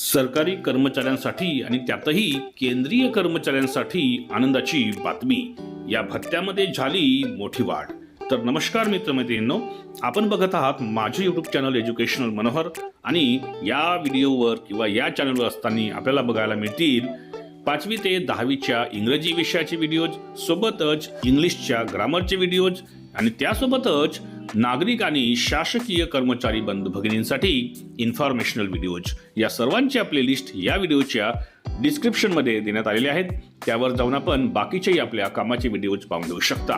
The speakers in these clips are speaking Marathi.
सरकारी कर्मचाऱ्यांसाठी आणि त्यातही केंद्रीय कर्मचाऱ्यांसाठी आनंदाची बातमी. या भत्त्यामध्ये झाली मोठी वाढ. तर नमस्कार मित्रमैत्रिणींनो, आपण बघत आहात माझे यूट्यूब चॅनल एज्युकेशनल मनोहर आणि या व्हिडिओवर किंवा या चॅनलवर असताना आपल्याला बघायला मिळतील 5वी ते 10वीच्या इंग्रजी विषयाचे व्हिडिओज, सोबतच इंग्लिशच्या ग्रामरचे व्हिडिओज आणि त्यासोबतच नागरिक आणि शासकीय कर्मचारी बंधू भगिनींसाठी इन्फॉर्मेशनल व्हिडिओज. या सर्वांच्या प्लेलिस्ट या व्हिडिओच्या डिस्क्रिप्शनमध्ये देण्यात आलेले आहेत. त्यावर जाऊन आपण बाकीच्याही आपल्या कामाचे व्हिडिओज पाहून घेऊ शकता.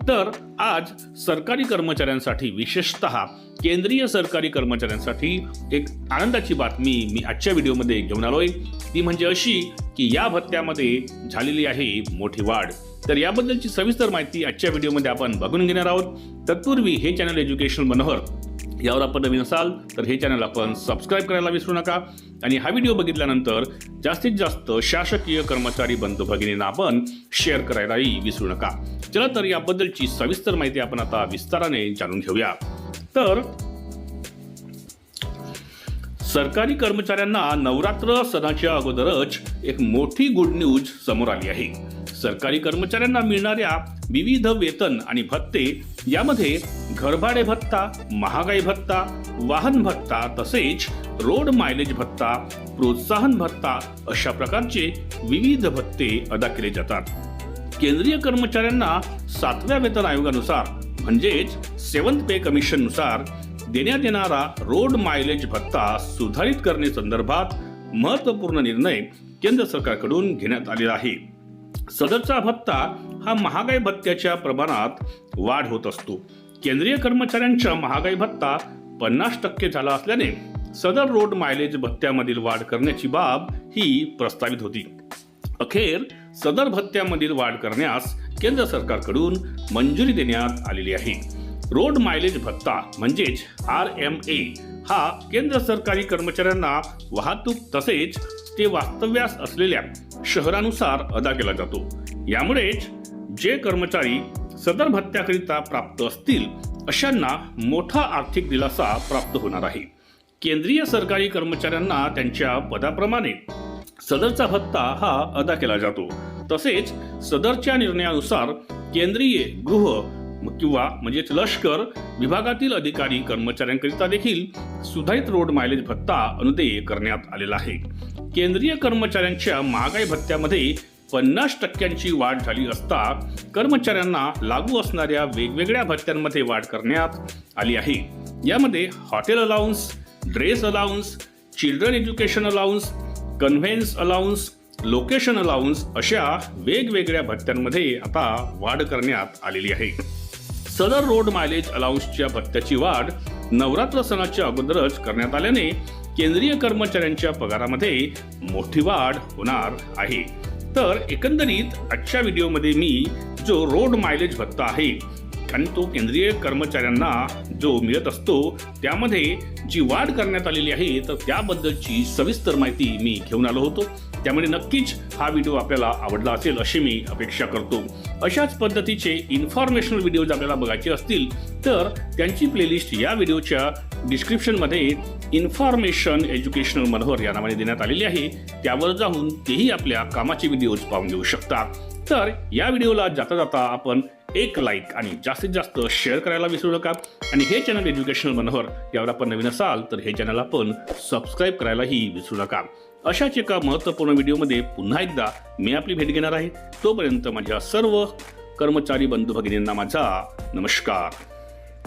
तर आज सरकारी कर्मचाऱ्यांसाठी, विशेषतः केंद्रीय सरकारी कर्मचाऱ्यांसाठी एक आनंदाची बातमी मी आजच्या व्हिडिओमध्ये घेऊन आलोय. ती म्हणजे अशी की या भत्त्यामध्ये झालेली आहे मोठी वाढ. तर याबद्दलची सविस्तर माहिती आजच्या व्हिडिओमध्ये आपण बघून घेणार आहोत. तत्पूर्वी हे चॅनल एज्युकेशनल मनोहर यावर आपण नवीन असाल तर हे चॅनल आपण सबस्क्राईब करायला विसरू नका आणि हा व्हिडिओ बघितल्यानंतर जास्तीत जास्त शासकीय कर्मचारी बंधू भगिनींना आपण शेअर करायलाही विसरू नका. चला तर याबद्दलची सविस्तर माहिती आपण आता विस्ताराने जाणून घेऊया. तर सरकारी कर्मचाऱ्यांना नवरात्र सणाच्या अगोदरच एक मोठी गुड न्यूज समोर आली आहे. सरकारी कर्मचाऱ्यांना मिळणाऱ्या विविध वेतन आणि भत्ते यामध्ये घरभाडे भत्ता, महागाई भत्ता, वाहन भत्ता तसेच रोड मायलेज भत्ता, प्रोत्साहन भत्ता अशा प्रकारचे विविध भत्ते अदा केले जातात. केंद्रीय कर्मचाऱ्यांना 7व्या वेतन आयोगानुसार म्हणजेच 7th पे कमिशन नुसार देण्यात येणारा रोड मायलेज भत्ता सुधारित करणे संदर्भात महत्त्वपूर्ण निर्णय केंद्र सरकारकडून घेण्यात आलेला आहे. सदरचा भत्ता हा महागाई भत्त्याच्या प्रमाणात वाढ होत असतो. केंद्रीय कर्मचाऱ्यांचा महागाई भत्ता 50% झाला असल्याने सदर रोड मायलेज भत्त्यामधील वाढ करण्याची बाब ही प्रस्तावित होती. अखेर सदर भत्त्यामधील वाढ करण्यास केंद्र सरकारकडून मंजुरी देण्यात आलेली आहे. रोड मायलेज भत्ता म्हणजेच RMA हा केंद्र सरकारी कर्मचाऱ्यांना वाहतूक तसेच ते वास्तव्यास असलेल्या शहरानुसार अदा केला जातो. यामुळेच जे कर्मचारी सदर भत्त्याकरिता प्राप्त असतील अशांना मोठा आर्थिक दिलासा प्राप्त होणार आहे. केंद्रीय सरकारी कर्मचाऱ्यांना त्यांच्या पदाप्रमाणे सदरचा भत्ता हा अदा केला जातो. तसेच सदरच्या निर्णयानुसार केंद्रीय गृह किंवा म्हणजेच लष्कर विभागातील अधिकारी कर्मचाऱ्यांकरिता देखील सुधारित रोड मायलेज भत्ता अनुदेय करण्यात आलेला आहे. केंद्रीय कर्मचाऱ्यांच्या महागाई भत्त्यामध्ये 50% वाढ झाली असता कर्मचाऱ्यांना लागू असणाऱ्या वेगवेगळ्या भत्त्यांमध्ये वाढ करण्यात आली आहे. यामध्ये hotel allowance, dress allowance, children education allowance, conveyance allowance, location allowance अशा वेगवेगळ्या भत्त्यांमध्ये आता वाढ करण्यात आलेली आहे. सदर रोड मायलेज अलाउन्सच्या भत्त्याची वाढ नवरात्र सणाच्या अगोदरच करण्यात आल्याने केंद्रीय कर्मचाऱ्यांच्या पगारामध्ये मोठी वाढ होणार आहे. तर एकंदरीत आजच्या व्हिडिओमध्ये मी जो रोड मायलेज भत्ता आहे आणि तो केंद्रीय कर्मचाऱ्यांना जो मिळत असतो त्यामध्ये जी वाढ करण्यात आलेली आहे तर त्याबद्दलची सविस्तर माहिती मी घेऊन आलो होतो. त्यामुळे नक्कीच हा व्हिडिओ आपल्याला आवडला असेल अशी मी अपेक्षा करतो. अशाच पद्धतीचे इन्फॉर्मेशनल व्हिडिओज आपल्याला बघायचे असतील तर त्यांची प्लेलिस्ट या व्हिडिओच्या डिस्क्रिप्शनमध्ये इन्फॉर्मेशन एज्युकेशनल मनोहर या नावाने देण्यात आलेली आहे. त्यावर जाऊन तेही आपल्या कामाचे व्हिडिओज पाहून घेऊ शकता. तर या व्हिडिओला जाता जाता आपण एक लाईक आणि जास्तीत जास्त शेअर करायला विसरू नका आणि हे चॅनल एज्युकेशनल मनोहर यावर आपण नवीन असाल तर हे चॅनल आपण सबस्क्राईब करायलाही विसरू नका. अशाच एका महत्त्वपूर्ण व्हिडिओमध्ये पुन्हा एकदा मी आपली भेट घेणार आहे. तोपर्यंत माझ्या सर्व कर्मचारी बंधू भगिनींना माझा नमस्कार.